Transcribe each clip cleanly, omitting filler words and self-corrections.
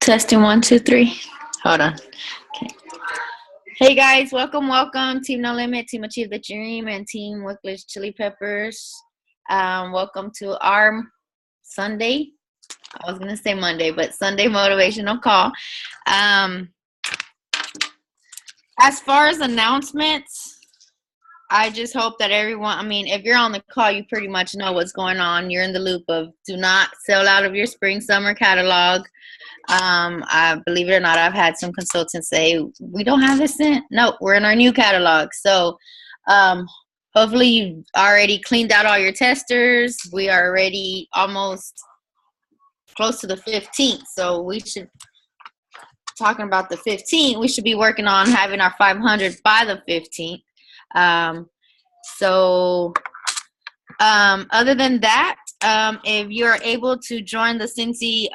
Testing one, two, three. Hold on. Okay. Hey guys, welcome. Team No Limit, Team Achieve the Dream, and Team Wicklish Chili Peppers. Welcome to our Sunday. I was gonna say Monday, but Sunday motivational call. As far as announcements, I just hope that everyone, if you're on the call, you pretty much know what's going on. You're in the loop of do not sell out of your spring summer catalog. I believe it or not, I've had some consultants say, we don't have this in. No, we're in our new catalog. So hopefully you've already cleaned out all your testers. We are already almost close to the 15th. So we should, talking about the 15th, we should be working on having our 500 by the 15th. Other than that, if you're able to join the Cincy,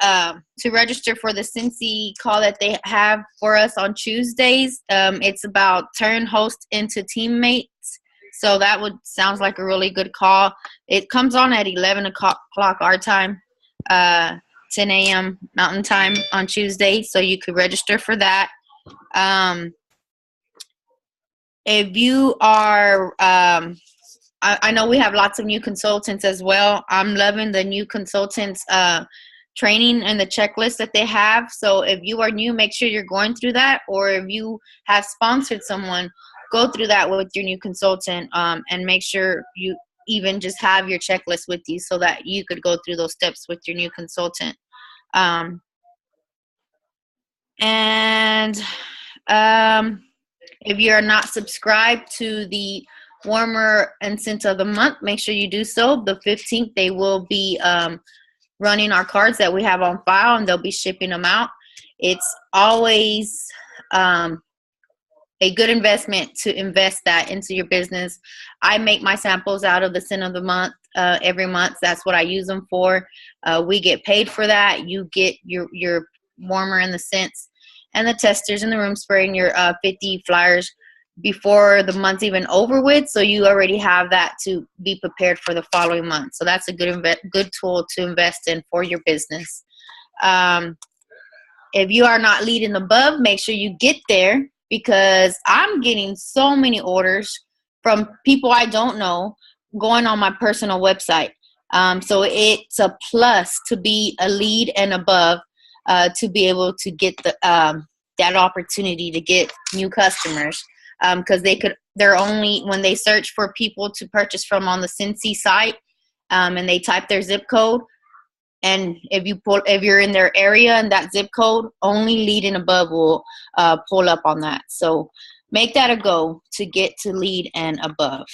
to register for the Cincy call that they have for us on Tuesdays, it's about turn host into teammates. So that sounds like a really good call. It comes on at 11 o'clock our time, 10 a.m. Mountain Time on Tuesday. So you could register for that. If you are, I know we have lots of new consultants as well. I'm loving the new consultants training and the checklist that they have. So if you are new, make sure you're going through that. Or if you have sponsored someone, go through that with your new consultant, and make sure you even just have your checklist with you so that you could go through those steps with your new consultant. If you're not subscribed to the Warmer and Scent of the Month, make sure you do so. The 15th, they will be running our cards that we have on file, and they'll be shipping them out. It's always a good investment to invest that into your business. I make my samples out of the Scent of the Month every month. That's what I use them for. We get paid for that. You get your Warmer and the Scents and the testers in the room spray and your 50 flyers before the month's even over with, so you already have that to be prepared for the following month. So that's a good tool to invest in for your business. If you are not leading above, make sure you get there, because I'm getting so many orders from people I don't know going on my personal website. So it's a plus to be a lead and above, to be able to get that opportunity to get new customers. Because they're only, when they search for people to purchase from on the Cincy site, and they type their zip code, and if you're in their area and that zip code, only lead and above will pull up on that. So make that a go to get to lead and above.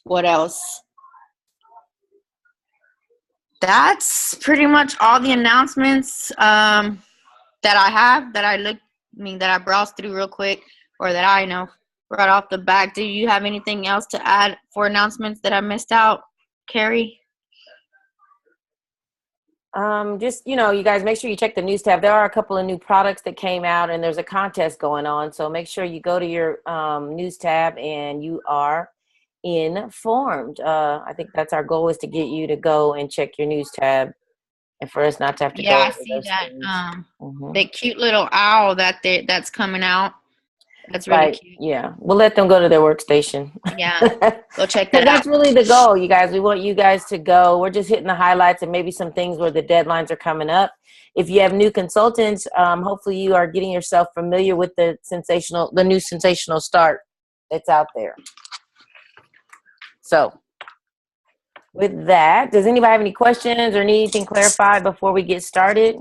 What else? That's pretty much all the announcements that I have, that I browsed through real quick, or that I know right off the bat. Do you have anything else to add for announcements that I missed out, Carrie? Just, you guys, make sure you check the news tab. There are a couple of new products that came out, and there's a contest going on. So make sure you go to your news tab and you are informed. I think that's our goal, is to get you to go and check your news tab, and for us not to have to go. Yeah, I see that. That cute little owl that's coming out. That's really cute. Yeah, we'll let them go to their workstation. Yeah, go check that out. That's really the goal, you guys. We want you guys to go. We're just hitting the highlights and maybe some things where the deadlines are coming up. If you have new consultants, hopefully you are getting yourself familiar with the new sensational start that's out there. So with that, does anybody have any questions or need anything clarified before we get started?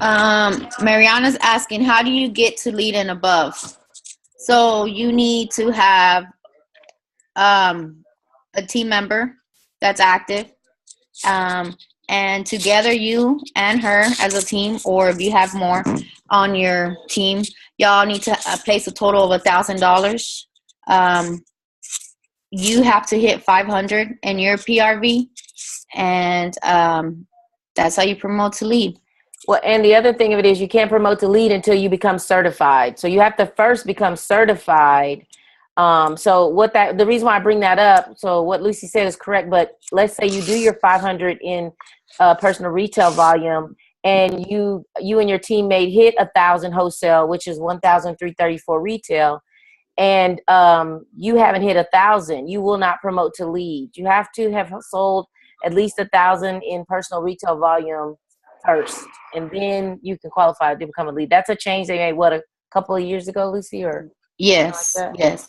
Mariana's asking, how do you get to lead and above? So you need to have a team member that's active, and together, you and her as a team, or if you have more on your team, y'all need to place a total of $1,000. You have to hit 500 in your PRV, and that's how you promote to lead. Well, and the other thing of it is, you can't promote to lead until you become certified. So you have to first become certified So the reason why I bring that up, so what Lucy said is correct, but let's say you do your 500 in personal retail volume, and you and your teammate hit 1,000 wholesale, which is 1,334 retail, and you haven't hit 1,000, you will not promote to lead. You have to have sold at least 1,000 in personal retail volume first, and then you can qualify to become a lead. That's a change they made, what, a couple of years ago, Lucy, or Yes, like that? yes.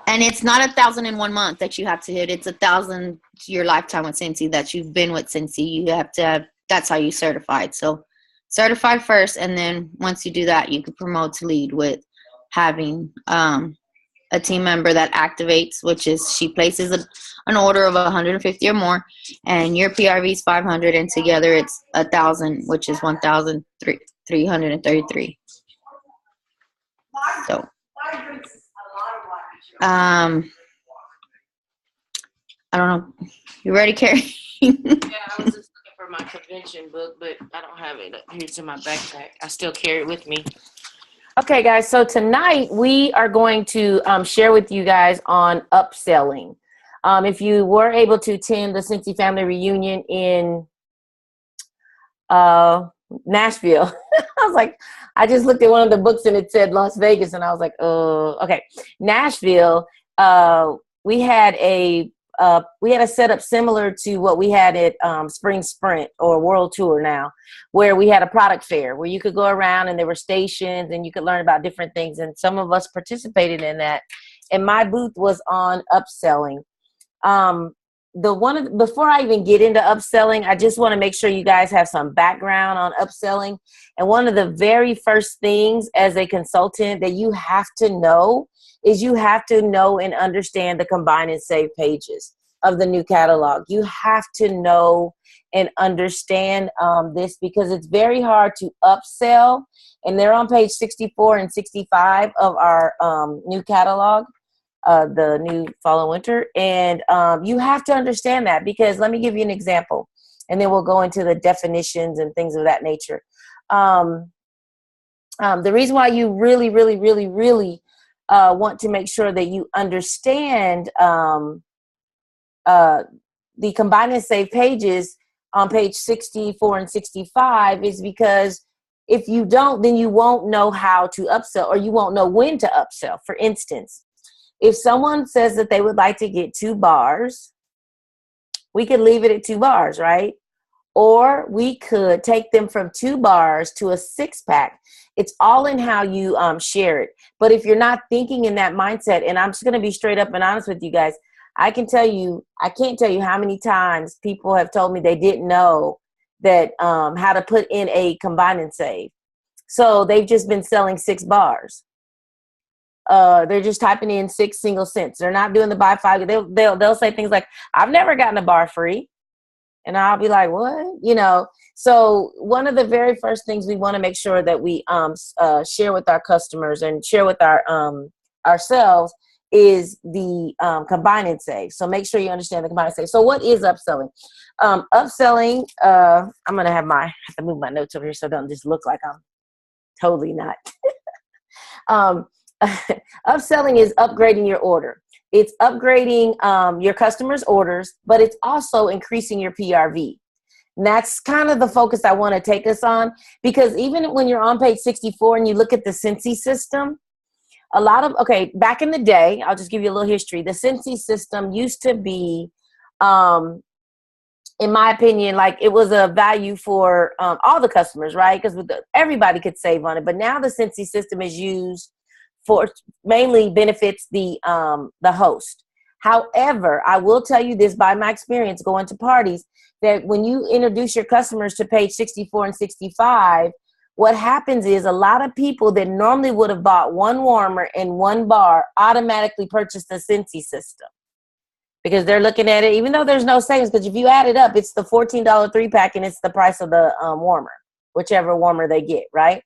And it's not 1,000 in 1 month that you have to hit. It's 1,000 your lifetime with Cincy, that you've been with Cincy. You have to have, that's how you certified. So certified first, and then once you do that, you can promote to lead with having a team member that activates, which is she places an order of 150 or more, and your PRV is 500, and together it's 1,000, which is 1,333. So, I don't know. You ready, Carrie? Yeah, I was just looking for my convention book, but I don't have it. Here's in my backpack. I still carry it with me. Okay, guys. So tonight we are going to share with you guys on upselling. If you were able to attend the Cincy family reunion in Nashville, I was like, I just looked at one of the books and it said Las Vegas, and I was like, okay, Nashville. We had a setup similar to what we had at Spring Sprint or World Tour now, where we had a product fair where you could go around and there were stations and you could learn about different things. And some of us participated in that. And my booth was on upselling. Before I even get into upselling, I just want to make sure you guys have some background on upselling. And one of the very first things as a consultant that you have to know is you have to know and understand the combine and save pages of the new catalog. You have to know and understand this, because it's very hard to upsell. And they're on page 64 and 65 of our new catalog, the new fall and winter. And you have to understand that, because let me give you an example, and then we'll go into the definitions and things of that nature. The reason why you really, really, really, really want to make sure that you understand the combine and save pages on page 64 and 65 is because if you don't, then you won't know how to upsell, or you won't know when to upsell. For instance, if someone says that they would like to get 2 bars, we could leave it at 2 bars, right? Or we could take them from 2 bars to a 6-pack. It's all in how you share it. But if you're not thinking in that mindset, and I'm just going to be straight up and honest with you guys, I can't tell you how many times people have told me they didn't know that how to put in a combine and save. So they've just been selling 6 bars. They're just typing in 6 single cents. They're not doing the buy 5. They'll say things like, "I've never gotten a bar free." And I'll be like, "What?" So one of the very first things we want to make sure that we share with our customers and share with our ourselves is the combine and save. So make sure you understand the combine and save. So what is upselling? Upselling, I'm going to have to move my notes over here so it doesn't just look like I'm totally not. Upselling is upgrading your order. It's upgrading your customers' orders, but it's also increasing your PRV. And that's kind of the focus I want to take us on, because even when you're on page 64 and you look at the Cincy system, back in the day, I'll just give you a little history. The Cincy system used to be, in my opinion, like it was a value for all the customers, right? Because everybody could save on it. But now the Cincy system is used for mainly benefits the host. However, I will tell you this by my experience going to parties, that when you introduce your customers to page 64 and 65, what happens is a lot of people that normally would have bought 1 warmer and 1 bar automatically purchase the Cincy system, because they're looking at it, even though there's no savings, because if you add it up, it's the $14 3-pack and it's the price of the warmer, whichever warmer they get, right?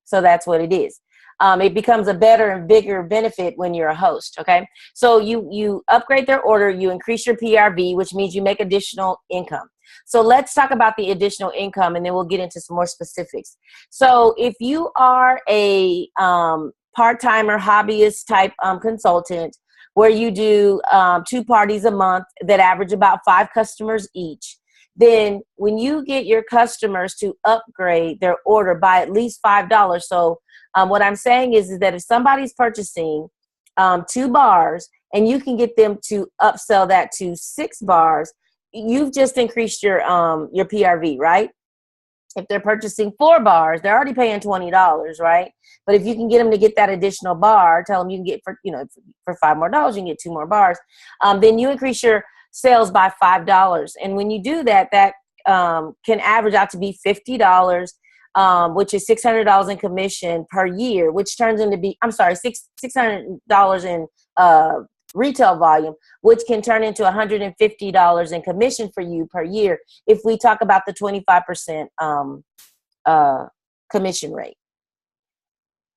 So that's what it is. It becomes a better and bigger benefit when you're a host, okay? So you upgrade their order, you increase your PRV, which means you make additional income. So let's talk about the additional income, and then we'll get into some more specifics. So if you are a part-timer hobbyist type consultant where you do 2 parties a month that average about 5 customers each, then when you get your customers to upgrade their order by at least $5, so what I'm saying is that if somebody's purchasing 2 bars and you can get them to upsell that to 6 bars, you've just increased your PRV, right? If they're purchasing 4 bars, they're already paying $20, right? But if you can get them to get that additional bar, tell them you can get for $5 more, you can get 2 more bars, then you increase your sales by $5. And when you do that, that can average out to be $50, which is $600 in commission per year, which turns into be, $600 in retail volume, which can turn into $150 in commission for you per year if we talk about the 25% commission rate.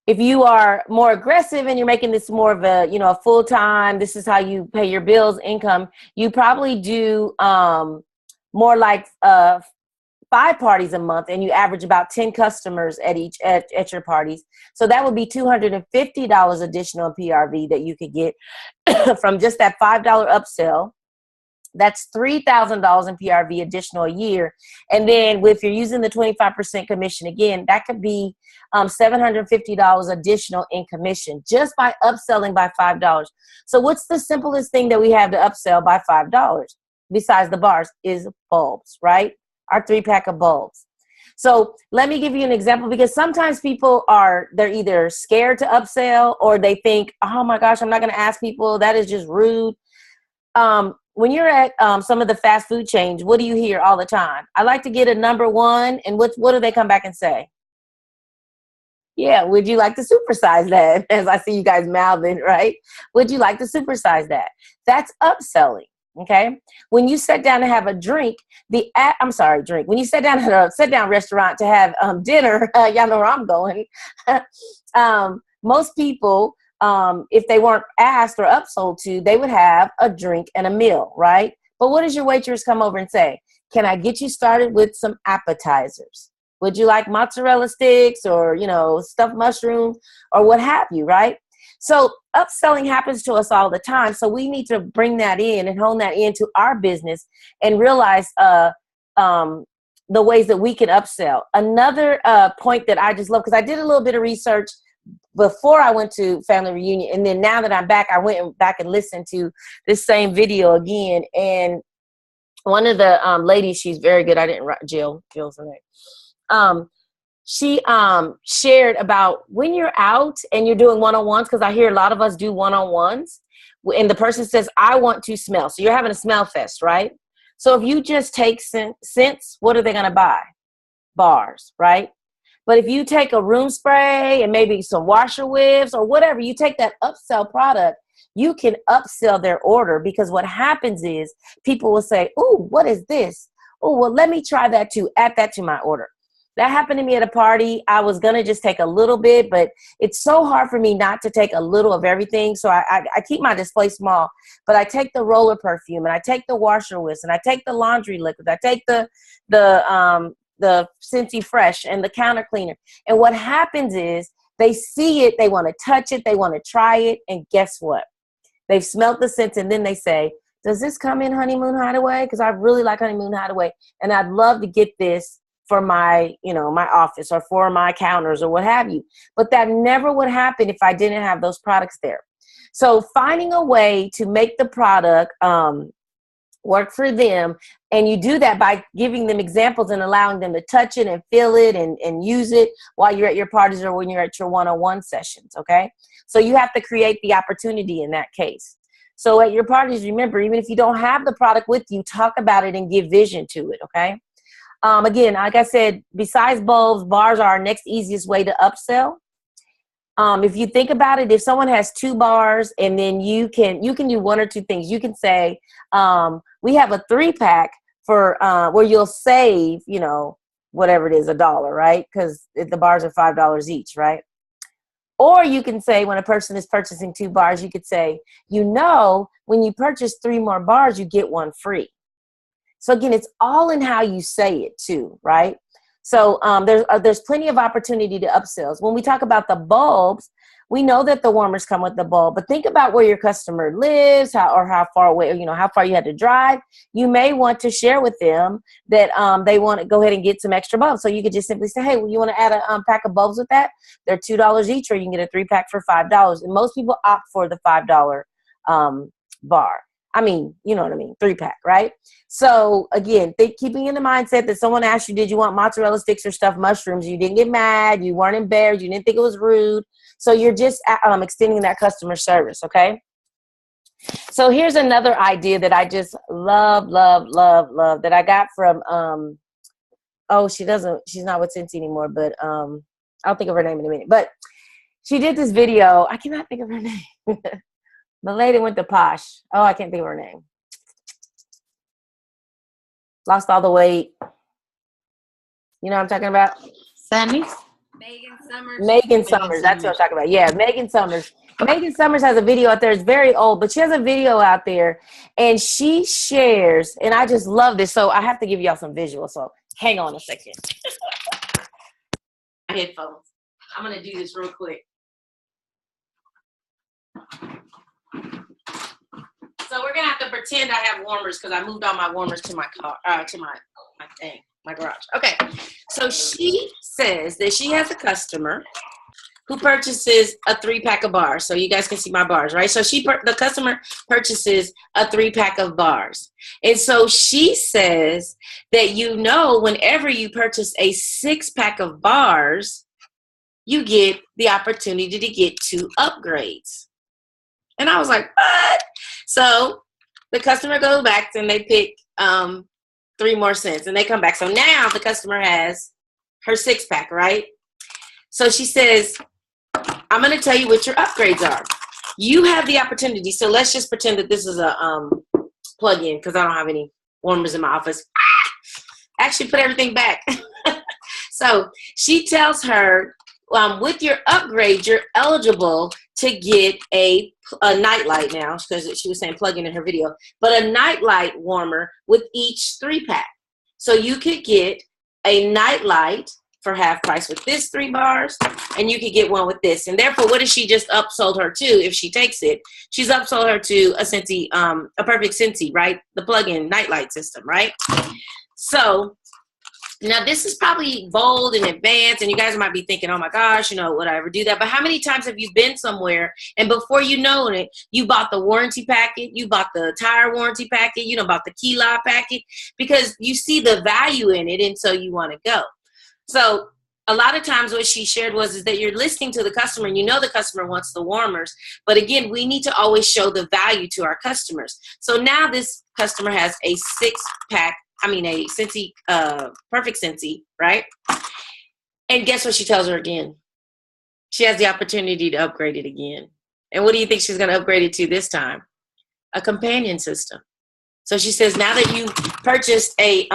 If you are more aggressive and you're making this more of a, a full-time, this is how you pay your bills, income, you probably do more like 5 parties a month, and you average about 10 customers at your parties. So that would be $250 additional PRV that you could get from just that $5 upsell. That's $3,000 in PRV additional a year. And then if you're using the 25% commission again, that could be $750 additional in commission just by upselling by $5. So what's the simplest thing that we have to upsell by $5 besides the bars is bulbs, right? Our 3-pack of bulbs. So let me give you an example, because sometimes people they're either scared to upsell or they think, oh my gosh, I'm not going to ask people. That is just rude. When you're at some of the fast food chains, what do you hear all the time? I like to get a number 1. And what do they come back and say? Yeah, would you like to supersize that? As I see you guys mouthing, right? Would you like to supersize that? That's upselling. Okay. When you sit down to have a drink, when you sit down at a sit-down restaurant to have dinner, y'all know where I'm going. Most people, if they weren't asked or upsold to, they would have a drink and a meal, right? But what does your waitress come over and say? Can I get you started with some appetizers? Would you like mozzarella sticks or, stuffed mushroom or what have you, right? So upselling happens to us all the time. So we need to bring that in and hone that into our business and realize the ways that we can upsell. Another point that I just love, because I did a little bit of research before I went to Family Reunion. And then now that I'm back, I went back and listened to this same video again. And one of the ladies, she's very good. I didn't write Jill's her name. She shared about when you're out and you're doing one-on-ones, because I hear a lot of us do one-on-ones, and the person says, I want to smell. So you're having a smell fest, right? So if you just take scents, what are they going to buy? Bars, right? But if you take a room spray and maybe some washer whiffs or whatever, you take that upsell product, you can upsell their order, because what happens is people will say, oh, what is this? Oh, well, let me try that too. Add that to my order. That happened to me at a party. I was going to just take a little bit, but it's so hard for me not to take a little of everything. So I keep my display small, but I take the roller perfume and I take the washer whisk and I take the laundry liquid. I take the Scentsy Fresh and the counter cleaner. And what happens is they see it, they want to touch it, they want to try it. And guess what? They've smelled the scents and then they say, does this come in Honeymoon Hideaway? Because I really like Honeymoon Hideaway and I'd love to get this for my, my office or for my counters or what have you. But that never would happen if I didn't have those products there. So finding a way to make the product work for them, and you do that by giving them examples and allowing them to touch it and feel it and use it while you're at your parties or when you're at your one-on-one sessions, okay? So you have to create the opportunity in that case. So at your parties, remember, even if you don't have the product with you, talk about it and give vision to it, okay? Again, like I said, besides bulbs, bars are our next easiest way to upsell. If you think about it, if someone has 2 bars and then you can do 1 or 2 things. You can say, we have a 3-pack for where you'll save, whatever it is, $1, right? Because the bars are $5 each, right? Or you can say, when a person is purchasing 2 bars, you could say, when you purchase 3 more bars, you get 1 free. So again, it's all in how you say it too, right? So there's plenty of opportunity to upsells. When we talk about the bulbs, we know that the warmers come with the bulb, but think about where your customer lives, how far away, how far you had to drive. You may want to share with them that they want to go ahead and get some extra bulbs. So you could just simply say, hey, well, you want to add a pack of bulbs with that? They're $2 each, or you can get a 3-pack for $5. And most people opt for the $5 bar. I mean, you know what I mean, 3-pack, right? So again, keeping in the mindset that someone asked you, did you want mozzarella sticks or stuffed mushrooms? You didn't get mad. You weren't embarrassed. You didn't think it was rude. So you're just extending that customer service, okay? So here's another idea that I just love that I got from, she's not with Scentsy anymore, but I'll think of her name in a minute. But she did this video. I cannot think of her name. The lady went to Posh. Oh, I can't think of her name. Lost all the weight. You know what I'm talking about? Sammy? Megan Summers. That's what I'm talking about. Yeah, Megan Summers. Megan Summers has a video out there. It's very old, but she has a video out there, and she shares, and I just love this. So I have to give y'all some visuals. So hang on a second. Headphones. I'm going to do this real quick. So we're gonna have to pretend I have warmers because I moved all my warmers to my car, to my garage. Okay, so she says that she has a customer who purchases a 3-pack of bars. So you guys can see my bars, right? So the customer purchases a 3-pack of bars, and so she says that whenever you purchase a 6-pack of bars, you get the opportunity to get 2 upgrades. And I was like, what? So the customer goes back and they pick 3 more cents and they come back. So now the customer has her 6-pack, right? So she says, I'm going to tell you what your upgrades are. You have the opportunity. So let's just pretend that this is a plug-in because I don't have any warmers in my office. Actually put everything back. So she tells her, with your upgrade, you're eligible to get a nightlight now, because she was saying plug-in her video, but a nightlight warmer with each 3-pack. So you could get a nightlight for half price with this 3 bars, and you could get one with this. And therefore, what has she just upsold her to if she takes it? She's upsold her to a Scentsy, a perfect Scentsy, right? The plug-in nightlight system, right? So now this is probably bold and advanced, and you guys might be thinking, oh my gosh, would I ever do that? But how many times have you been somewhere and before you know it, you bought the warranty packet, you bought the tire warranty packet, bought the key lock packet, because you see the value in it, and so you want to go. So a lot of times what she shared is that you're listening to the customer, and the customer wants the warmers. But again, we need to always show the value to our customers. So now this customer has a 6-pack, a Scentsy, perfect Scentsy, right? And guess what she tells her again? She has the opportunity to upgrade it again. And what do you think she's going to upgrade it to this time? A companion system. So she says, now that you purchased a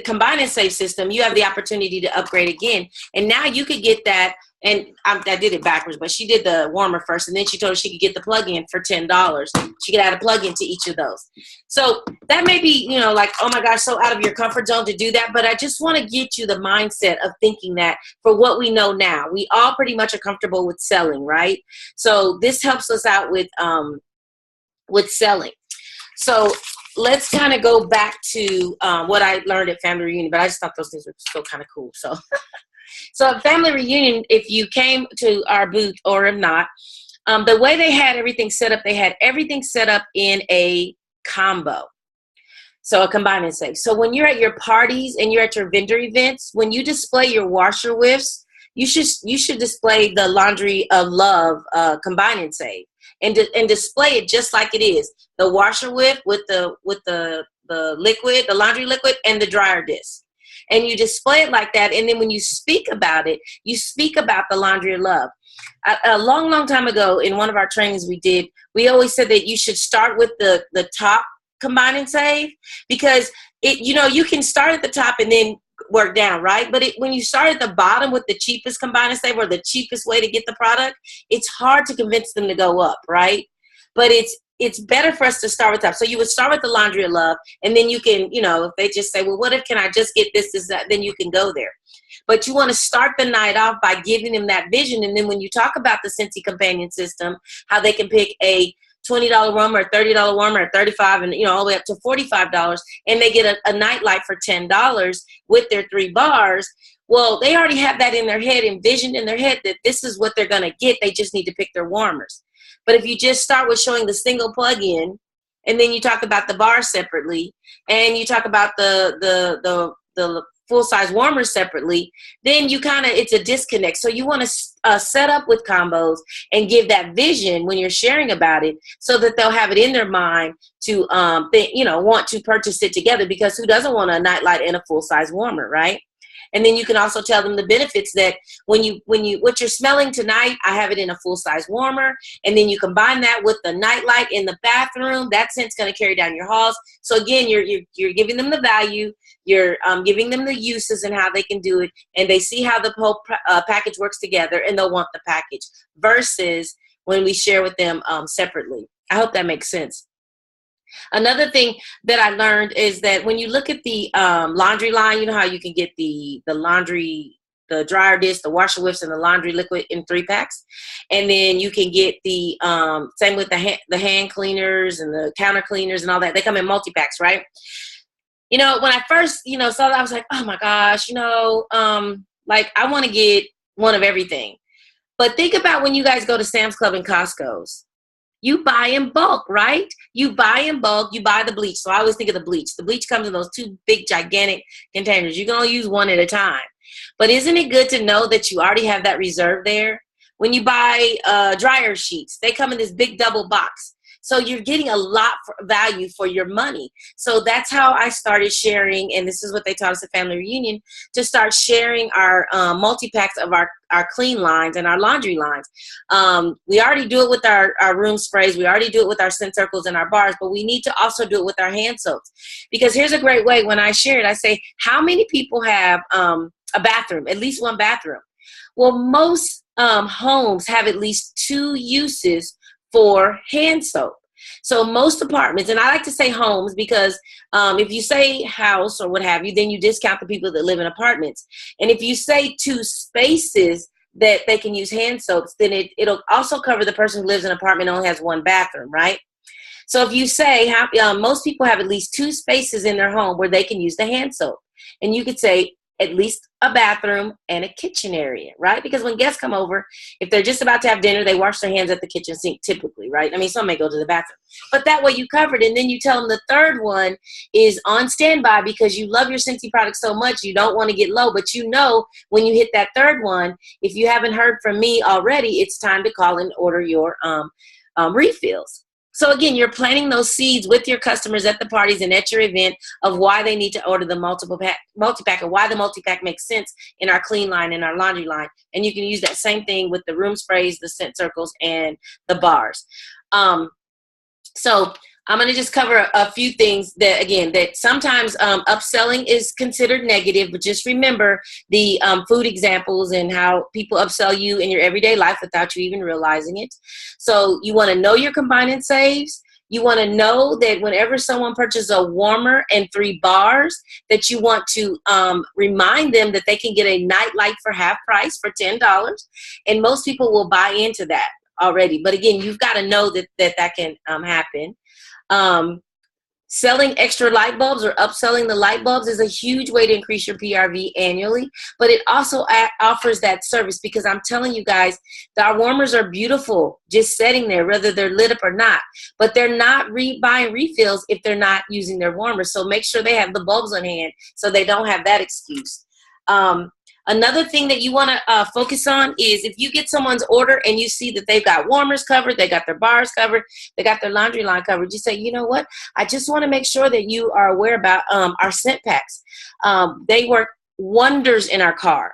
combine and save system, you have the opportunity to upgrade again. And now you could get that. And I did it backwards, but she did the warmer first, and then she told her she could get the plug-in for $10. She could add a plug-in to each of those. So that may be, like, oh my gosh, so out of your comfort zone to do that. But I just want to get you the mindset of thinking that for what we know now, we all pretty much are comfortable with selling, right? So this helps us out with selling. So let's kind of go back to what I learned at Family Reunion, but I just thought those things were still kind of cool. So at Family Reunion, if you came to our booth or if not, the way they had everything set up, they had everything set up in a combo. So a combine and save. So when you're at your parties and you're at your vendor events, when you display your washer whiffs, you should display the Laundry of Love combine and save, and display it just like it is. The washer whiff with the liquid, the laundry liquid, and the dryer disc. And you display it like that, and then when you speak about it, you speak about the Laundry of Love. A long time ago, in one of our trainings we always said that you should start with the top combine and save, because you can start at the top and then work down, right? But when you start at the bottom with the cheapest combine and save, or the cheapest way to get the product, it's hard to convince them to go up, right? but it's better for us to start with that. So you would start with the laundry of love, and then you can, you know, if they just say, well, what if can I just get this, that, then you can go there. But you want to start the night off by giving them that vision. And then when you talk about the Scentsy Companion System, how they can pick a $20 warmer, or $30 warmer, or $35, and, you know, all the way up to $45, and they get a nightlight for $10 with their 3 bars. Well, they already have that in their head, envisioned in their head that this is what they're going to get. They just need to pick their warmers. But if you just start with showing the single plug-in, and then you talk about the bar separately, and you talk about the full-size warmers separately, then you kind of, it's a disconnect. So you want to set up with combos and give that vision when you're sharing about it, so that they'll have it in their mind to, you know, want to purchase it together, because who doesn't want a nightlight and a full-size warmer, right? And then you can also tell them the benefits that when you what you're smelling tonight, I have it in a full-size warmer, and then you combine that with the nightlight in the bathroom. That scent's going to carry down your halls. So again, you're giving them the value, you're giving them the uses and how they can do it, and they see how the whole package works together, and they'll want the package versus when we share with them separately. I hope that makes sense. Another thing that I learned is that when you look at the laundry line, you know how you can get the laundry, the dryer disc, the washer whips, and the laundry liquid in 3-packs, and then you can get the same with the hand cleaners and the counter cleaners and all that. They come in multi-packs, right? You know, when I first, you know, saw that, I was like, oh my gosh, you know, like I want to get one of everything. But think about when you guys go to Sam's Club and Costco's. You buy in bulk, right? You buy in bulk. You buy the bleach. So I always think of the bleach. The bleach comes in those 2 big, gigantic containers. You can only use one at a time. But isn't it good to know that you already have that reserve there? When you buy dryer sheets, they come in this big double box. So you're getting a lot for value for your money. So that's how I started sharing, and this is what they taught us at Family Reunion, to start sharing our multi-packs of our clean lines and our laundry lines. We already do it with our room sprays. We already do it with our scent circles and our bars, but we need to also do it with our hand soaps. Because here's a great way. When I share it, I say, how many people have a bathroom, at least one bathroom? Well, most homes have at least 2 uses for hand soap. So most apartments, and I like to say homes because if you say house or what have you, then you discount the people that live in apartments. And if you say 2 spaces that they can use hand soaps, then it'll also cover the person who lives in an apartment and only has 1 bathroom, right? So if you say most people have at least 2 spaces in their home where they can use the hand soap, and you could say at least a bathroom and a kitchen area, right? Because when guests come over, if they're just about to have dinner, they wash their hands at the kitchen sink typically, right? I mean, some may go to the bathroom. But that way you covered, and then you tell them the third one is on standby because you love your Scentsy product so much, you don't want to get low. But you know when you hit that third one, if you haven't heard from me already, it's time to call and order your refills. So again, you're planting those seeds with your customers at the parties and at your event of why they need to order the multi-pack and why the multi-pack makes sense in our clean line and our laundry line. And you can use that same thing with the room sprays, the scent circles, and the bars. So I'm going to just cover a few things that, again, that sometimes upselling is considered negative, but just remember the food examples and how people upsell you in your everyday life without you even realizing it. So you want to know your combine and saves. You want to know that whenever someone purchases a warmer and 3 bars, that you want to remind them that they can get a nightlight for half price for $10. And most people will buy into that already. But again, you've got to know that can happen. Selling extra light bulbs or upselling the light bulbs is a huge way to increase your PRV annually, but it also offers that service, because I'm telling you guys that our warmers are beautiful just sitting there, whether they're lit up or not, but they're not buying refills if they're not using their warmers. So make sure they have the bulbs on hand so they don't have that excuse. Another thing that you want to focus on is if you get someone's order and you see that they've got warmers covered, they got their bars covered, they got their laundry line covered, you say, you know what, I just want to make sure that you are aware about our scent packs. They work wonders in our car.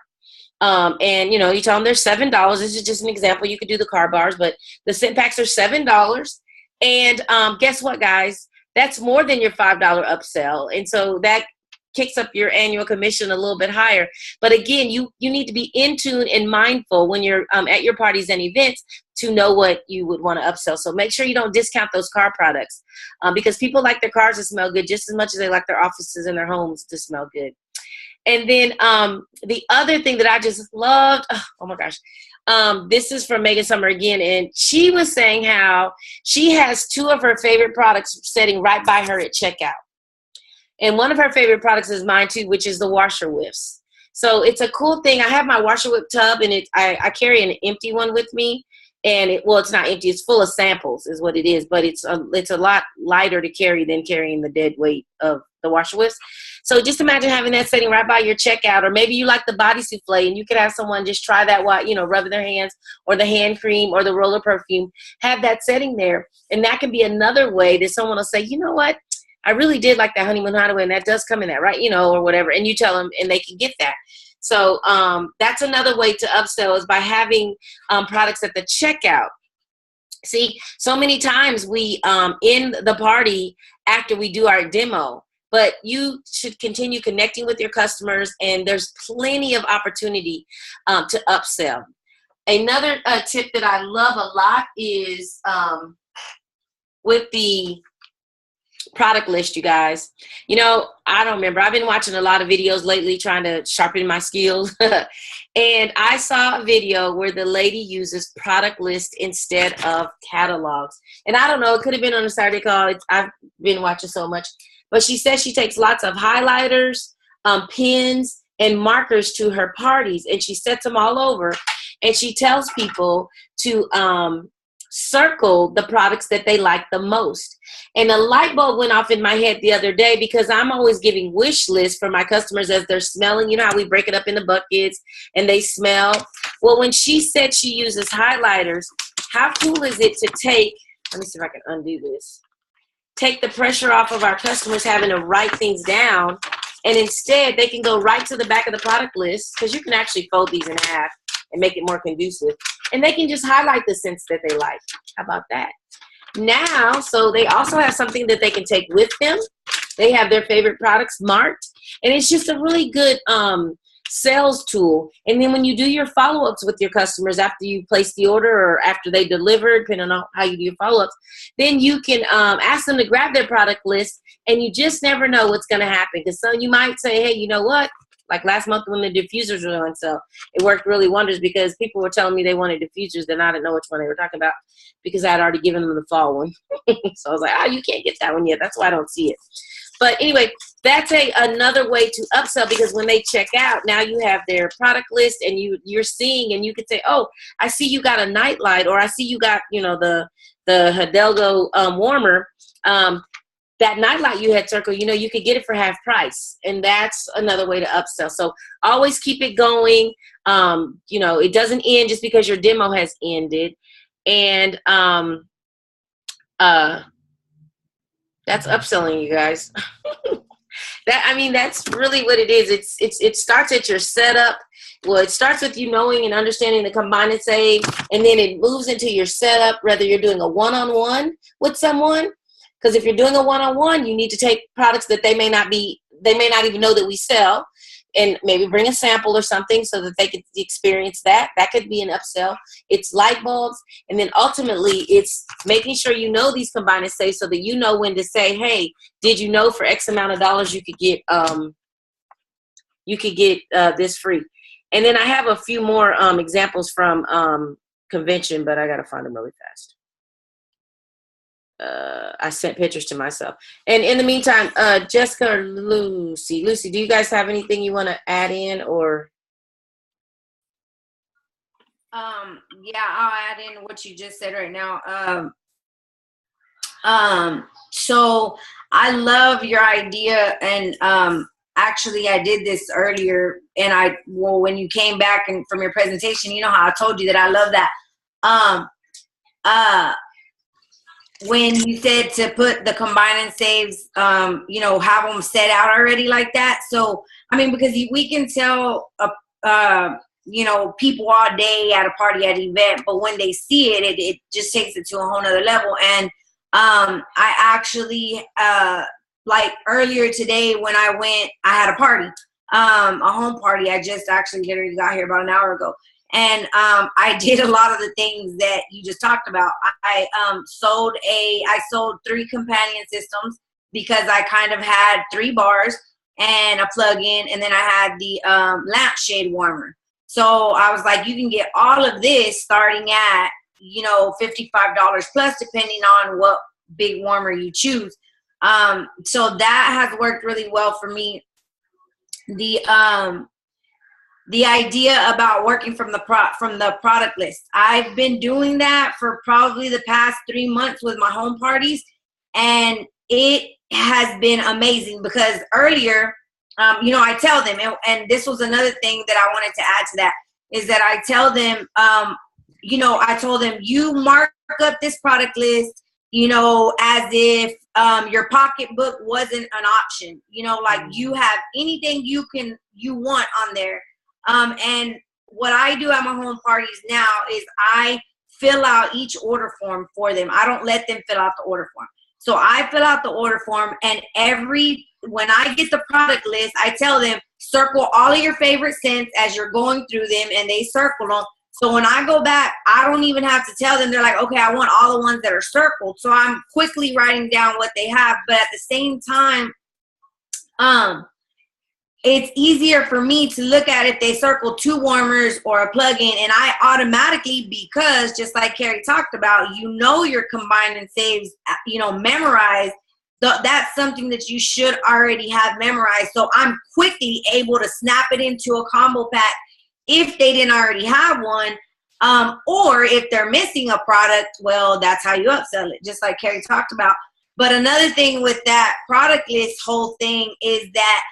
And, you know, you tell them they're $7. This is just an example. You could do the car bars, but the scent packs are $7. And guess what, guys? That's more than your $5 upsell. And so that kicks up your annual commission a little bit higher. But again, you need to be in tune and mindful when you're at your parties and events to know what you would want to upsell. So make sure you don't discount those car products because people like their cars to smell good just as much as they like their offices and their homes to smell good. And then the other thing that I just loved, oh my gosh, this is from Megan Summer again, and she was saying how she has 2 of her favorite products sitting right by her at checkout. And one of her favorite products is mine too, which is the washer whiffs. So it's a cool thing. I have my washer whip tub, and I carry an empty one with me. And it's not empty. It's full of samples is what it is. But it's a lot lighter to carry than carrying the dead weight of the washer whiffs. So just imagine having that sitting right by your checkout. Or maybe you like the body souffle and you could have someone just try that while, rubbing their hands, or the hand cream or the roller perfume. Have that setting there. And that can be another way that someone will say, you know what? I really did like that Honeymoon Hideaway, and that does come in that, right? Or whatever. And you tell them and they can get that. So that's another way to upsell is by having products at the checkout. See, so many times we end the party after we do our demo, but you should continue connecting with your customers, and there's plenty of opportunity to upsell. Another tip that I love a lot is with the product list, you guys. I don't remember. I've been watching a lot of videos lately trying to sharpen my skills. And I saw a video where the lady uses product list instead of catalogs. And I don't know, it could have been on a Saturday call. I've been watching so much. But she says she takes lots of highlighters, pens, and markers to her parties. And she sets them all over. And she tells people to circle the products that they like the most. And a light bulb went off in my head the other day because I'm always giving wish lists for my customers as they're smelling. You know how we break it up into buckets and they smell? Well, when she said she uses highlighters, how cool is it to let me see if I can undo this, take the pressure off of our customers having to write things down, and instead they can go right to the back of the product list, because you can actually fold these in half and make it more conducive. And they can just highlight the scents that they like. How about that? Now, so they also have something that they can take with them. They have their favorite products marked. And it's just a really good sales tool. And then when you do your follow-ups with your customers after you place the order or after they deliver, depending on how you do your follow-ups, then you can ask them to grab their product list, and you just never know what's going to happen. Because so you might say, hey, you know what? Like last month when the diffusers were on sale, it worked really wonders because people were telling me they wanted diffusers, and I didn't know which one they were talking about because I had already given them the fall one. So I was like, you can't get that one yet. That's why I don't see it. But anyway, that's another way to upsell, because when they check out, now you have their product list, and you're seeing, and you could say, oh, I see you got a nightlight, or I see you got, the Hidalgo warmer. That nightlight you had circled, you could get it for half price. And that's another way to upsell. So always keep it going. It doesn't end just because your demo has ended. And that's upselling, you guys. That's really what it is. It starts at your setup. Well, it starts with you knowing and understanding the combine and save, and then it moves into your setup, whether you're doing a one-on-one with someone. Because if you're doing a one-on-one, you need to take products that they may not even know that we sell, and maybe bring a sample or something so that they could experience that. That could be an upsell. It's light bulbs. And then ultimately it's making sure you know these combine and save so that you know when to say, hey, did you know for X amount of dollars you could get this free? And then I have a few more examples from convention, but I got to find them really fast. I sent pictures to myself. And in the meantime, Jessica or Lucy, do you guys have anything you want to add in, or? Yeah, I'll add in what you just said right now. So I love your idea, and actually I did this earlier, and when you came back and from your presentation, how I told you that I love that. When you said to put the combine and saves, have them set out already like that. So, because we can tell, people all day at a party, at an event, but when they see it, it just takes it to a whole nother level. And I actually like earlier today when I had a party, a home party. I just actually literally got here about an hour ago. And I did a lot of the things that you just talked about. I sold 3 companion systems because I kind of had 3 bars and a plug-in, and then I had the lampshade warmer. So I was like, you can get all of this starting at, $55 plus, depending on what big warmer you choose. So that has worked really well for me. The idea about working from the product list, I've been doing that for probably the past 3 months with my home parties, and it has been amazing because earlier, I tell them, and this was another thing that I wanted to add to that, is that I tell them, I told them, you mark up this product list, as if your pocketbook wasn't an option, like you have anything you want on there. And what I do at my home parties now is I fill out each order form for them. I don't let them fill out the order form. So I fill out the order form, and when I get the product list, I tell them, circle all of your favorite scents as you're going through them, and they circle them. So when I go back, I don't even have to tell them. They're like, okay, I want all the ones that are circled. So I'm quickly writing down what they have. But at the same time, it's easier for me to look at if they circle 2 warmers or a plug-in, and I automatically, because just like Carrie talked about, your combined and saves, memorized. That's something that you should already have memorized. So I'm quickly able to snap it into a combo pack if they didn't already have one, or if they're missing a product, well, that's how you upsell it, just like Carrie talked about. But another thing with that product list whole thing is that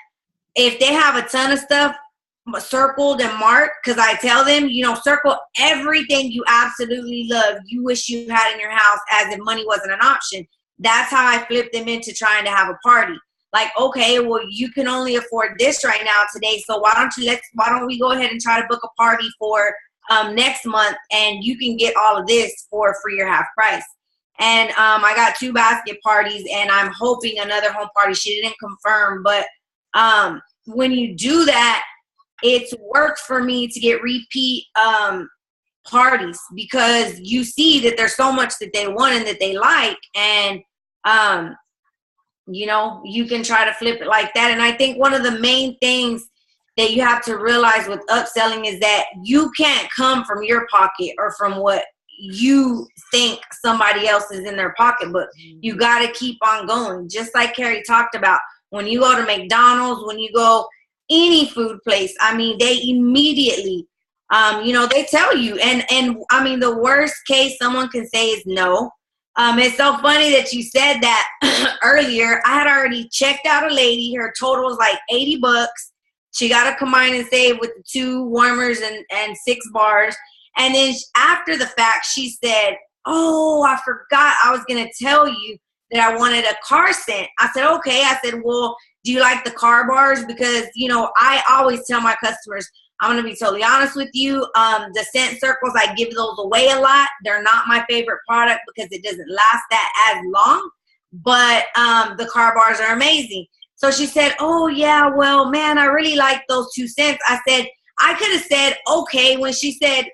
if they have a ton of stuff circled and marked, because I tell them, circle everything you absolutely love, you wish you had in your house, as if money wasn't an option. That's how I flip them into trying to have a party. Like, okay, well, you can only afford this right now today, so why don't we go ahead and try to book a party for next month, and you can get all of this for free or half price. And I got 2 basket parties, and I'm hoping another home party. She didn't confirm, but when you do that, it's worked for me to get repeat parties, because you see that there's so much that they want and that they like, and you can try to flip it like that. And I think one of the main things that you have to realize with upselling is that you can't come from your pocket or from what you think somebody else is in their pocketbook. You got to keep on going. Just like Carrie talked about, when you go to McDonald's, when you go any food place, I mean, they immediately, they tell you. And I mean, the worst case someone can say is no. It's so funny that you said that earlier. I had already checked out a lady. Her total was like $80. She got a combine and save with the 2 warmers and 6 bars. And then after the fact, she said, oh, I forgot I was going to tell you that I wanted a car scent. I said, okay. I said, well, do you like the car bars? Because, I always tell my customers, I'm going to be totally honest with you. The scent circles, I give those away a lot. They're not my favorite product because it doesn't last that as long. But the car bars are amazing. So she said, oh, yeah, well, man, I really like those 2 scents. I said, I could have said, okay, when she said,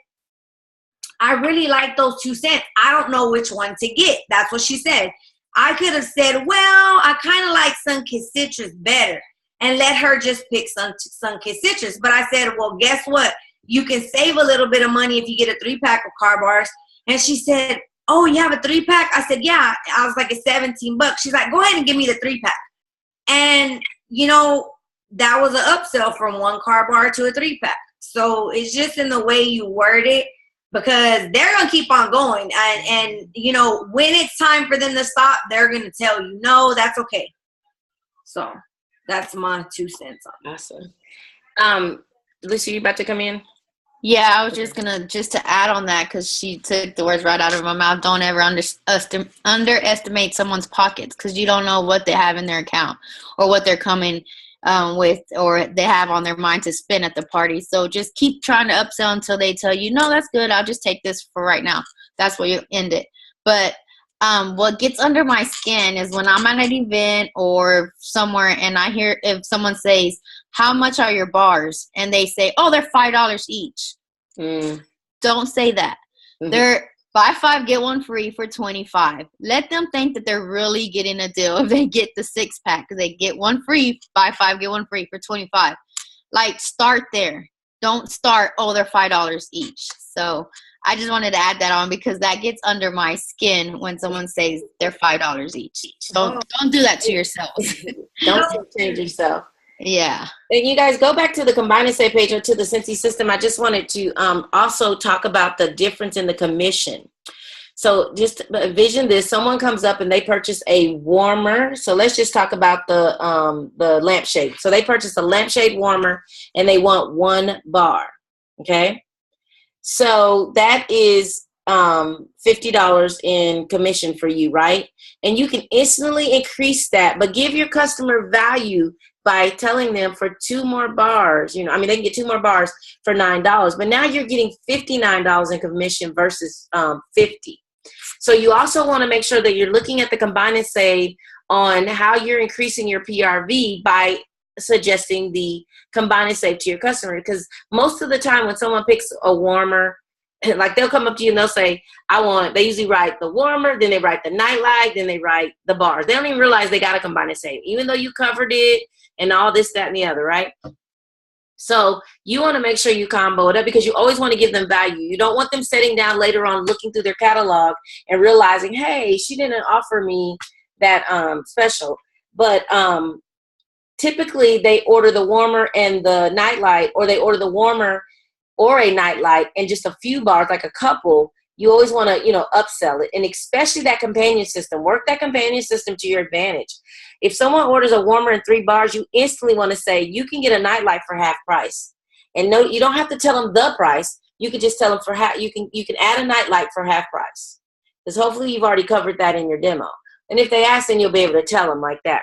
I really like those 2 scents. I don't know which one to get. That's what she said. I could have said, well, I kind of like Sunkissed Citrus better, and let her just pick Sunkissed Citrus. But I said, well, guess what? You can save a little bit of money if you get a 3-pack of car bars. And she said, oh, you have a 3-pack? I said, yeah. I was like, it's $17. She's like, go ahead and give me the 3-pack. And, that was an upsell from 1 car bar to a 3-pack. So it's just in the way you word it, because they're going to keep on going. And when it's time for them to stop, they're going to tell you, no, that's okay. So that's my 2 cents on it. Awesome. Lisa, you about to come in? Yeah, I was just to add on that, because she took the words right out of my mouth. Don't ever underestimate someone's pockets, because you don't know what they have in their account or what they're coming with, or they have on their mind to spend at the party. So just keep trying to upsell until they tell you, no, that's good, I'll just take this for right now. That's where you end it. But what gets under my skin is when I'm at an event or somewhere and I hear if someone says, how much are your bars? And they say, oh, they're $5 each. Don't say that. They're buy 5, get 1 free for $25. Let them think that they're really getting a deal if they get the 6-pack, because they get 1 free, buy 5, get 1 free for $25. Like, start there. Don't start, oh, they're $5 each. So I just wanted to add that on because that gets under my skin when someone says they're $5 each. Don't do that to yourselves. Don't change yourself. Yeah. And you guys go back to the Combine and Save page or to the Scentsy system. I just wanted to also talk about the difference in the commission. So just envision this. Someone comes up and they purchase a warmer. So let's just talk about the lampshade. So they purchase a lampshade warmer and they want 1 bar. Okay. So that is $50 in commission for you, right? And you can instantly increase that, but give your customer value by telling them for 2 more bars, they can get 2 more bars for $9, but now you're getting $59 in commission versus $50. So you also want to make sure that you're looking at the Combine and Save on how you're increasing your PRV by suggesting the Combine and Save to your customer. Because most of the time when someone picks a warmer, like they'll come up to you and they'll say, they usually write the warmer, then they write the nightlight, then they write the bars. They don't even realize they got to Combine and Save, even though you covered it and all this, that, and the other, right? So you want to make sure you combo it up because you always want to give them value. You don't want them sitting down later on looking through their catalog and realizing, hey, she didn't offer me that special. But typically they order the warmer and the nightlight, or they order the warmer or a nightlight and just a few bars, like a couple. You always want to, upsell it. And especially that companion system. Work that companion system to your advantage. If someone orders a warmer and 3 bars, you instantly want to say, you can get a nightlight for half price. And no, you don't have to tell them the price. You can just tell them for half. You can add a nightlight for half price. Because hopefully you've already covered that in your demo. And if they ask, then you'll be able to tell them like that.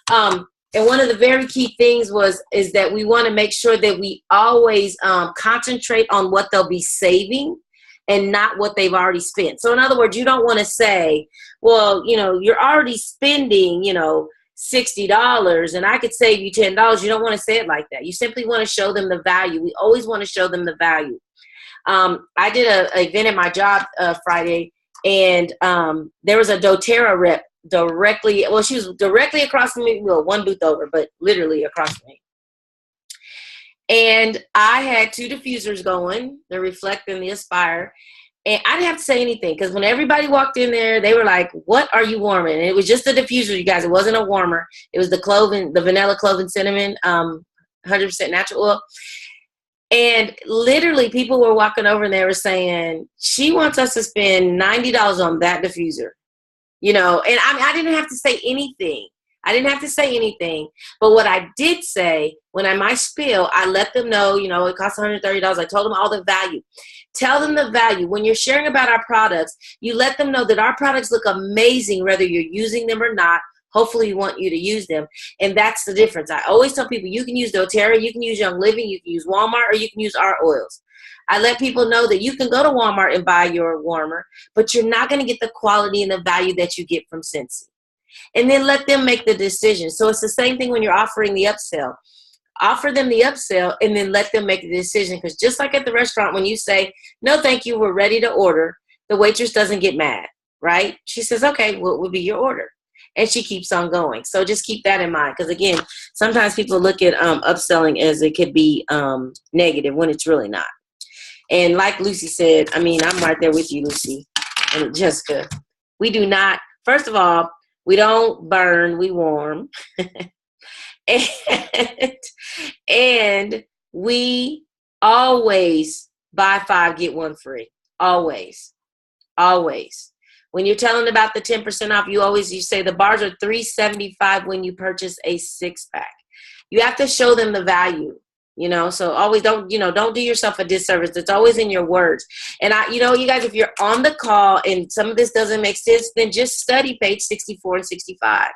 And one of the very key things is that we want to make sure that we always concentrate on what they'll be saving and not what they've already spent. So in other words, you don't want to say, well, you're already spending, $60 and I could save you $10. You don't want to say it like that. You simply want to show them the value. We always want to show them the value. I did an event at my job Friday, and there was a doTERRA rep she was directly across from me, well, 1 booth over, but literally across from me. And I had 2 diffusers going, the Reflect and the Aspire. And I didn't have to say anything because when everybody walked in there, they were like, what are you warming? And it was just the diffuser, you guys. It wasn't a warmer. It was the vanilla clove and cinnamon, 100% natural oil. And literally people were walking over and they were saying, she wants us to spend $90 on that diffuser. And I didn't have to say anything. But what I did say, when my spiel, I let them know, it costs $130. I told them all the value. Tell them the value. When you're sharing about our products, you let them know that our products look amazing, whether you're using them or not. Hopefully we want you to use them. And that's the difference. I always tell people, you can use doTERRA, you can use Young Living, you can use Walmart, or you can use our oils. I let people know that you can go to Walmart and buy your warmer, but you're not going to get the quality and the value that you get from Scentsy. And then let them make the decision. So it's the same thing when you're offering the upsell. Offer them the upsell and then let them make the decision. Because just like at the restaurant, when you say, no, thank you, we're ready to order, the waitress doesn't get mad, right? She says, okay, what would be your order? And she keeps on going. So just keep that in mind. Because again, sometimes people look at upselling as it could be negative when it's really not. And like Lucy said, I'm right there with you, Lucy and Jessica. We do not, first of all, we don't burn, we warm. and we always buy 5, get 1 free. Always. When you're telling about the 10% off, you say the bars are $375 when you purchase a 6-pack. You have to show them the value. So always don't do yourself a disservice. It's always in your words. And you guys, if you're on the call and some of this doesn't make sense, then just study page 64 and 65.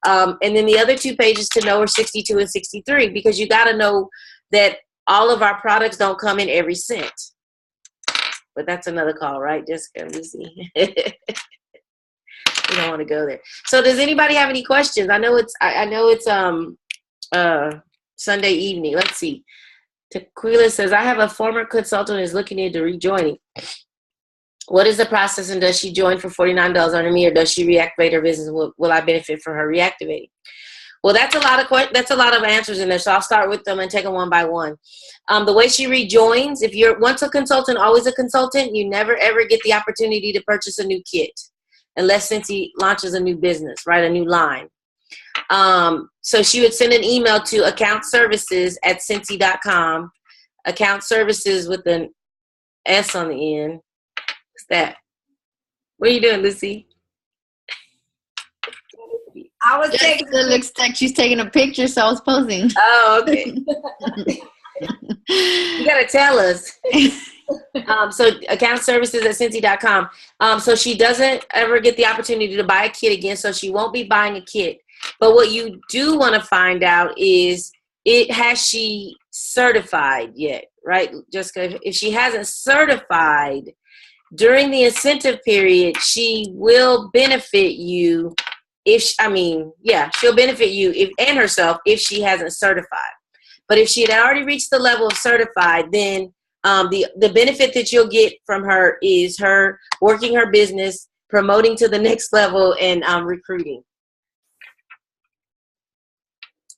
And then the other 2 pages to know are 62 and 63, because you got to know that all of our products don't come in every scent. But that's another call, right, Jessica? Lucy. We don't want to go there. So does anybody have any questions? I know it's Sunday evening. Let's see. Tequila says, I have a former consultant who's looking into rejoining. What is the process, and does she join for $49 under me, or does she reactivate her business? Will I benefit from her reactivating? Well, that's a lot of answers in there. So I'll start with them and take them one by one. The way she rejoins, if you're once a consultant, always a consultant, you never ever get the opportunity to purchase a new kit unless Scentsy launches a new business, right? A new line. So she would send an email to accountservices@Scentsy.com. Account services with an S on the end. What's that? What are you doing, Lucy? I was Jessica taking. looks like she's taking a picture, so I was posing. Oh, okay. You gotta tell us. So account services at Scentsy.com. So she doesn't ever get the opportunity to buy a kit again, so she won't be buying a kit. But what you do want to find out is, has she certified yet, right? Jessica, if she hasn't certified during the incentive period, she will benefit you she'll benefit you and herself if she hasn't certified. But if she had already reached the level of certified, then the benefit that you'll get from her is her working her business, promoting to the next level, and recruiting.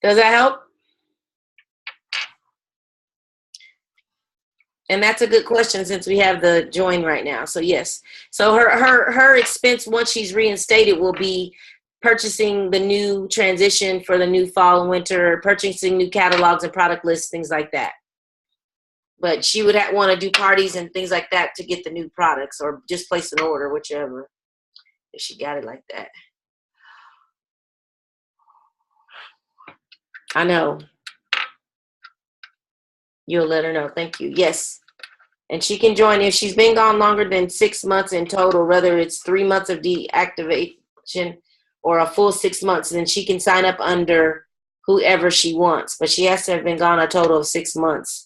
Does that help? And that's a good question since we have the join right now. So yes. So her expense once she's reinstated will be purchasing the new transition for the new fall and winter, purchasing new catalogs and product lists, things like that. But she would want to do parties and things like that to get the new products, or just place an order, whichever, if she got it like that. I know. You'll let her know. Thank you. Yes. And she can join if she's been gone longer than 6 months in total, whether it's 3 months of deactivation or a full 6 months, then she can sign up under whoever she wants. But she has to have been gone a total of 6 months.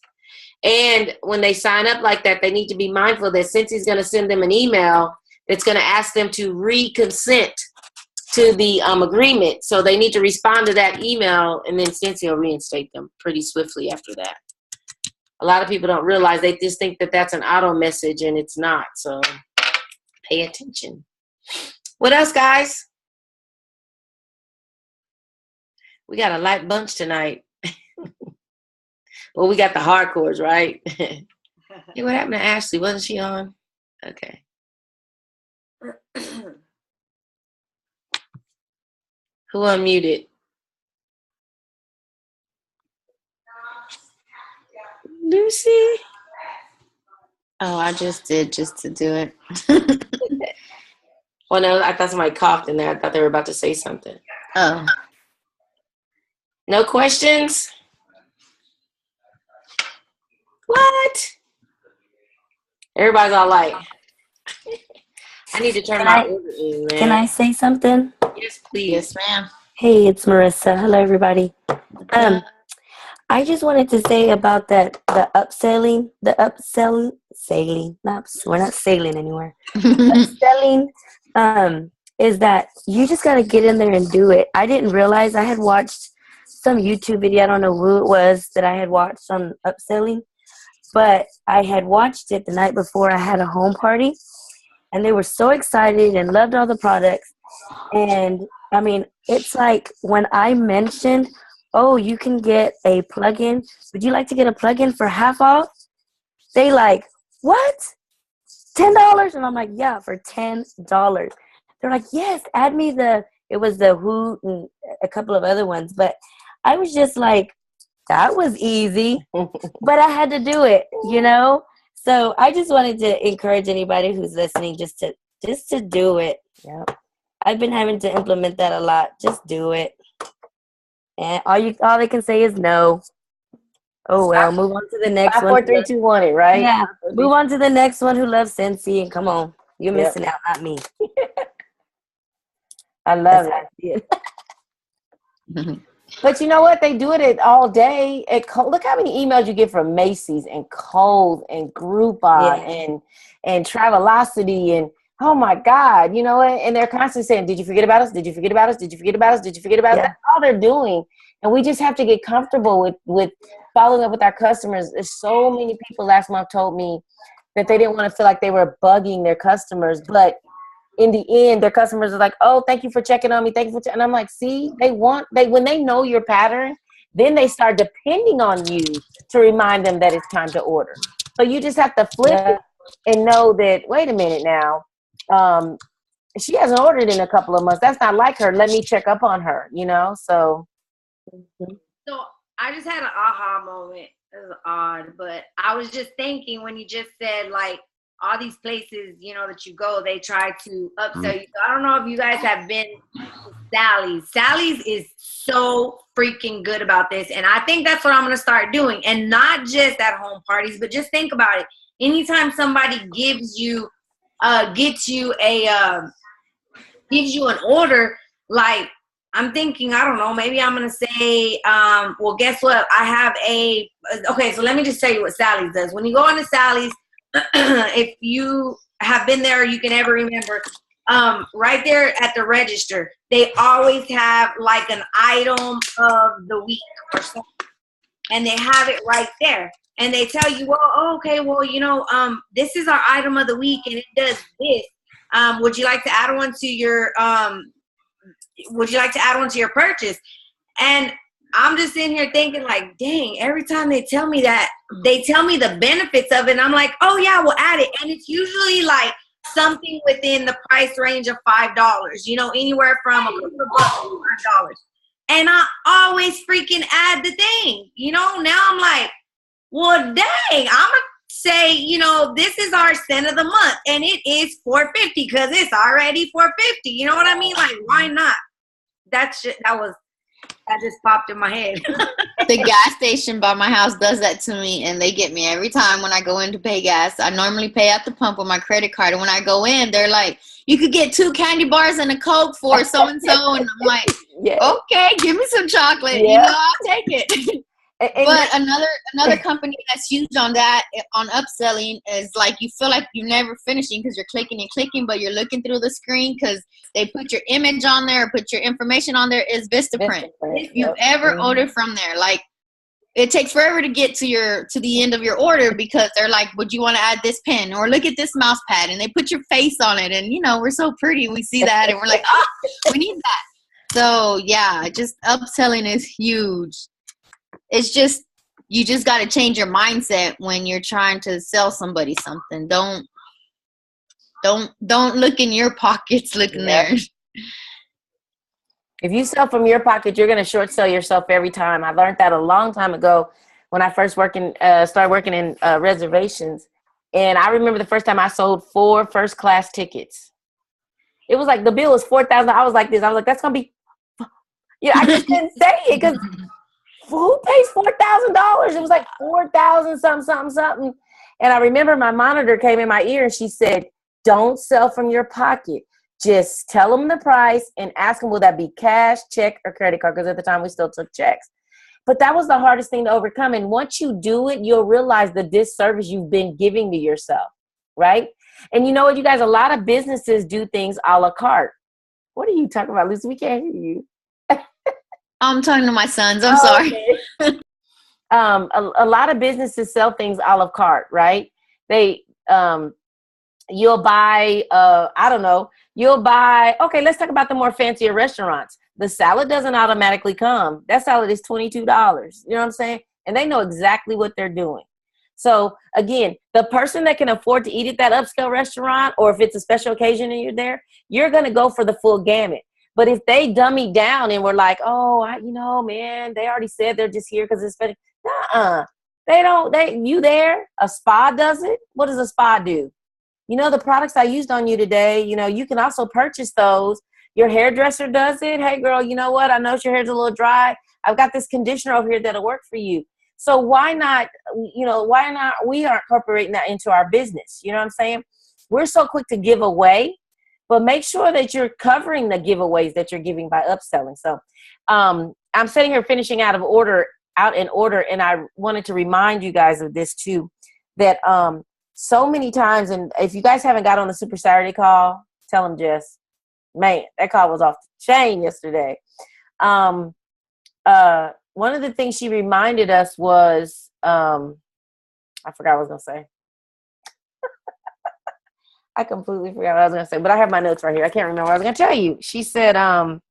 And when they sign up like that, they need to be mindful that Scentsy's going to send them an email that's going to ask them to reconsent to the agreement. So they need to respond to that email, and then Scentsy will reinstate them pretty swiftly after that. A lot of people don't realize, they just think that that's an auto message, and it's not. So pay attention. What else, guys? We got a light bunch tonight. Well, we got the hardcores, right? Hey, what happened to Ashley? Wasn't she on? Okay. Who unmuted? Lucy? Oh, I just did, just to do it. Well, no, I thought somebody coughed in there. I thought they were about to say something. Oh. No questions? What? Everybody's all like, I need to turn my order in, man. Can I say something? Yes, please. Yes, ma'am. Hey, it's Marissa. Hello, everybody. I just wanted to say about we're not sailing anywhere. Upselling, is that you just got to get in there and do it. I didn't realize I had watched some YouTube video. I don't know who it was that I had watched on upselling, but I had watched it the night before I had a home party, and they were so excited and loved all the products. And I mean, it's like when I mentioned, oh, you can get a plug-in. Would you like to get a plug-in for half off? They like, what? $10? And I'm like, yeah, for $10. They're like, yes, add me it was the Hoot and a couple of other ones. But I was just like, that was easy. But I had to do it, you know? So I just wanted to encourage anybody who's listening just to do it. Yep. I've been having to implement that a lot. Just do it. And all they can say is no. Oh well, move on to the next 5, one. 4, 3, 2, 1 it, right? Yeah. Move on to the next one who loves Scentsy, and come on. You're missing out, not me. I love it. But you know what? They do it all day. Look how many emails you get from Macy's and Kohl's and Groupon and Travelocity and oh my God, you know, and they're constantly saying, did you forget about us? Did you forget about us? Did you forget about us? Did you forget about us? Yeah. That's all they're doing. And we just have to get comfortable with following up with our customers. There's so many people last month told me that they didn't want to feel like they were bugging their customers, but in the end, their customers are like, oh, thank you for checking on me. Thank you for and I'm like, see, when they know your pattern, then they start depending on you to remind them that it's time to order. So you just have to flip it and know that, wait a minute now, she hasn't ordered in a couple of months. That's not like her. Let me check up on her, you know? So. So I just had an aha moment. It was odd, but I was just thinking when you just said like all these places, you know, that you go, they try to upsell you. So I don't know if you guys have been to Sally's. Sally's is so freaking good about this. And I think that's what I'm going to start doing. And not just at home parties, but just think about it. Anytime somebody gives you an order, like I'm thinking, I don't know, maybe I'm going to say, well, guess what? I have okay, so let me just tell you what Sally's does. When you go into Sally's, if you have been there or you can ever remember, right there at the register, they always have like an item of the week or something. And they have it right there. And they tell you, well, okay, well, you know, this is our item of the week and it does this. Would you like to add one to your purchase? And I'm just sitting here thinking like, dang, every time they tell me that, they tell me the benefits of it. And I'm like, oh yeah, we'll add it. And it's usually like something within the price range of $5, you know, anywhere from a couple of bucks to $5. And I always freaking add the thing, you know. Now I'm like, well, dang, I'm going to say, you know, this is our cent of the month and it is $4.50 because it's already $4.50. You know what I mean? Like, why not? That just popped in my head. The gas station by my house does that to me, and they get me every time when I go in to pay gas. I normally pay at the pump with my credit card, and when I go in, they're like, you could get 2 candy bars and a Coke for so-and-so, and I'm like, okay, give me some chocolate. You know, I'll take it. But another company that's huge on that, on upselling, is like you feel like you're never finishing because you're clicking and clicking, but you're looking through the screen because they put your image on there or put your information on there, is Vistaprint. If you've ever ordered from there, like it takes forever to get to the end of your order because they're like, would you want to add this pen or look at this mouse pad, and they put your face on it, and you know, we're so pretty, we see that and we're like, oh, we need that. So yeah, just upselling is huge. It's just, you just got to change your mindset when you're trying to sell somebody something. Don't look in your pockets, look in theirs. If you sell from your pocket, you're going to short sell yourself every time. I learned that a long time ago when I first started working in reservations. And I remember the first time I sold 4 first-class tickets. It was like the bill was $4,000. I was like this. I was like, that's going to be, I just didn't say it because who pays $4,000? It was like 4,000 something. And I remember my monitor came in my ear and she said, don't sell from your pocket. Just tell them the price and ask them, will that be cash, check, or credit card? Because at the time we still took checks. But that was the hardest thing to overcome. And once you do it, you'll realize the disservice you've been giving to yourself, right? And you know what, you guys, a lot of businesses do things a la carte. What are you talking about, Lucy? We can't hear you. I'm talking to my sons. I'm sorry. Okay. A lot of businesses sell things a la carte, right? They, you'll buy, okay, let's talk about the more fancier restaurants. The salad doesn't automatically come. That salad is $22. You know what I'm saying? And they know exactly what they're doing. So again, the person that can afford to eat at that upscale restaurant, or if it's a special occasion and you're there, you're going to go for the full gamut. But if they dummy down and we're like, oh, man, they already said they're just here because it's special. They don't, you there? A spa does it? What does a spa do? You know, the products I used on you today, you can also purchase those. Your hairdresser does it. Hey girl, you know what? I know your hair's a little dry. I've got this conditioner over here that'll work for you. So why not we are incorporating that into our business? You know what I'm saying? We're so quick to give away, but make sure that you're covering the giveaways that you're giving by upselling. So I'm sitting here finishing out in order, and I wanted to remind you guys of this too, that so many times, and if you guys haven't got on the Super Saturday call, tell them, Jess, man, that call was off the chain yesterday. One of the things she reminded us was, I forgot what I was going to say. I completely forgot what I was going to say, but I have my notes right here. I can't remember what I was going to tell you. She said, dang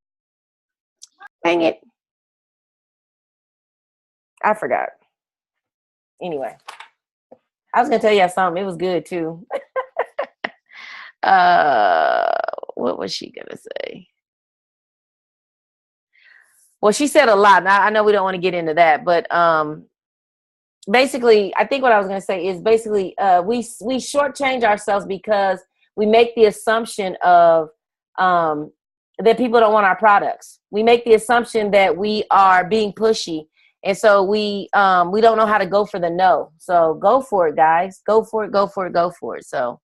it. I forgot. Anyway, I was going to tell you something. It was good too. What was she going to say? Well, she said a lot. Now, I know we don't want to get into that, but basically, I think what I was going to say is basically we shortchange ourselves because we make the assumption of that people don't want our products. We make the assumption that we are being pushy, and so we don't know how to go for the no. So go for it, guys. Go for it. Go for it. Go for it. So,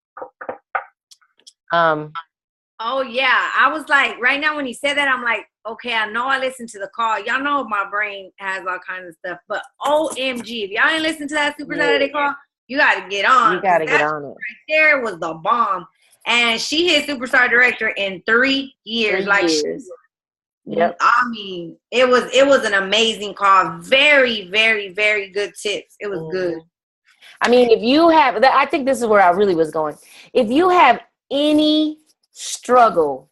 Oh yeah, I was like, right now when you said that, I'm like, okay, I know I listened to the call. Y'all know my brain has all kinds of stuff, but OMG, if y'all ain't listen to that Super Saturday call, you got to get on. You got to get on it. Right there was the bomb, and she hit Superstar Director in 3 years. 3 years. Yep. I mean, it was an amazing call. Very, very, very good tips. It was good. I mean, if you have, I think this is where I really was going. If you have any struggle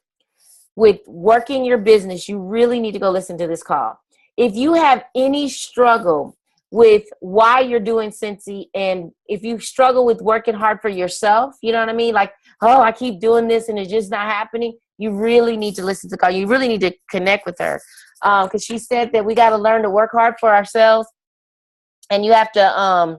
with working your business, you really need to go listen to this call. If you have any struggle with why you're doing Scentsy, and if you struggle with working hard for yourself, you know what I mean? Like, oh, I keep doing this and it's just not happening. You really need to listen to the call. You really need to connect with her. Because she said that we got to learn to work hard for ourselves. And you have to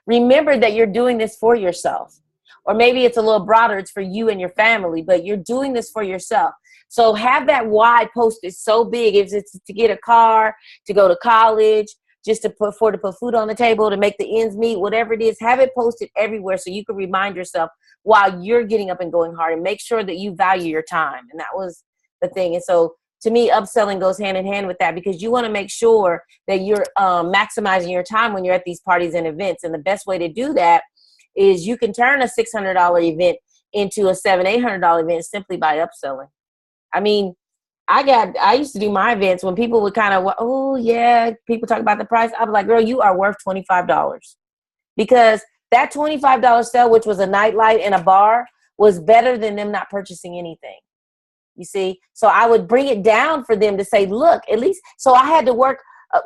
remember that you're doing this for yourself. Or maybe it's a little broader, it's for you and your family, but you're doing this for yourself. So have that why posted so big. If it's to get a car, to go to college, just to put food on the table, to make the ends meet, whatever it is, have it posted everywhere so you can remind yourself while you're getting up and going hard, and make sure that you value your time. And that was the thing. And so to me, upselling goes hand in hand with that, because you want to make sure that you're maximizing your time when you're at these parties and events. And the best way to do that is you can turn a $600 event into a $700-800 event simply by upselling. I mean, I used to do my events when people would kind of, oh yeah, people talk about the price. I'd be like, girl, you are worth $25, because that $25 sale, which was a nightlight and a bar, was better than them not purchasing anything. You see? So I would bring it down for them to say, look, at least, so I had to work, I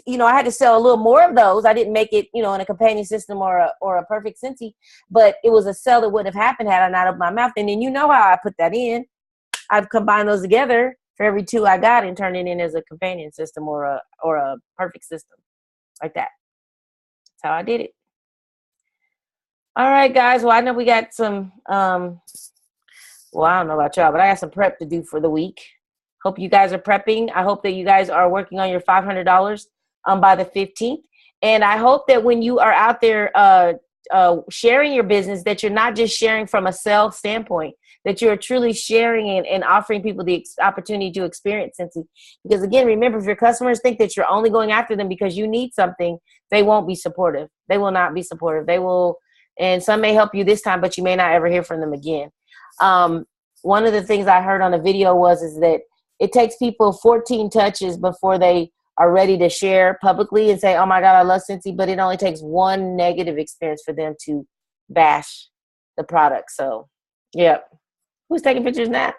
had to sell a little more of those. I didn't make it, in a companion system or a perfect Scentsy, but it was a sale that wouldn't have happened had I not opened my mouth. And then how I put that in. I've combined those together for every 2 I got and turned it in as a companion system or a perfect system, like that. That's how I did it. All right, guys. Well, I know we got some, I don't know about y'all, but I got some prep to do for the week. Hope you guys are prepping. I hope that you guys are working on your $500 by the 15th. And I hope that when you are out there sharing your business, that you're not just sharing from a sales standpoint, that you're truly sharing and offering people the opportunity to experience Scentsy. Because again, remember, if your customers think that you're only going after them because you need something, they won't be supportive. They will not be supportive. They will, and some may help you this time, but you may not ever hear from them again. One of the things I heard on the video is that it takes people 14 touches before they are ready to share publicly and say, oh my God, I love Scentsy, but it only takes one negative experience for them to bash the product. So, yeah. Who's taking pictures now?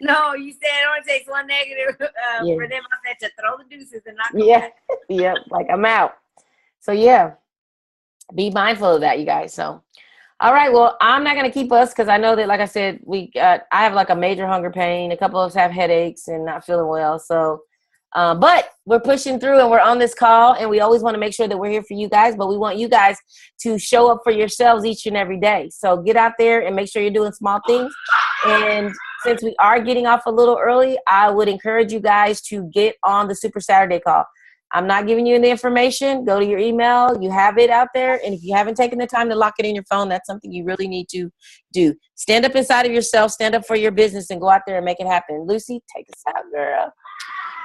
No, you said it only takes one negative for them. I said to throw the deuces and not. Yeah, like I'm out. So yeah, be mindful of that, you guys. So, all right. Well, I'm not gonna keep us because I know that, like I said, I have like a major hunger pain. A couple of us have headaches and not feeling well. So, but we're pushing through and we're on this call, and we always want to make sure that we're here for you guys, but we want you guys to show up for yourselves each and every day. So get out there and make sure you're doing small things. And since we are getting off a little early, I would encourage you guys to get on the Super Saturday call. I'm not giving you the information. Go to your email. You have it out there. And if you haven't taken the time to lock it in your phone, that's something you really need to do. Stand up inside of yourself, stand up for your business, and go out there and make it happen. Lucy, take us out, girl.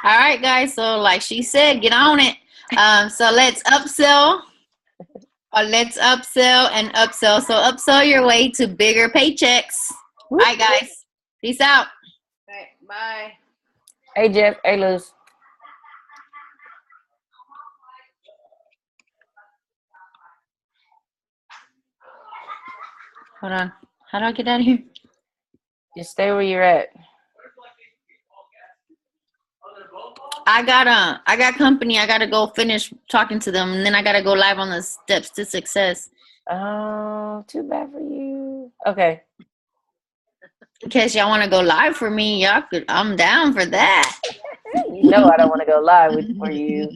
All right, guys. So like she said, get on it. So let's upsell Let's upsell and upsell. So upsell your way to bigger paychecks. All right, guys. Peace out. All right, bye. Hey, Jeff. Hey, Luz. Hold on. How do I get out of here? Just stay where you're at. I got company. I gotta go finish talking to them, and then I gotta go live on the steps to success. Oh, too bad for you. Okay. In case y'all want to go live for me, y'all could. I'm down for that. You know I don't want to go live for you.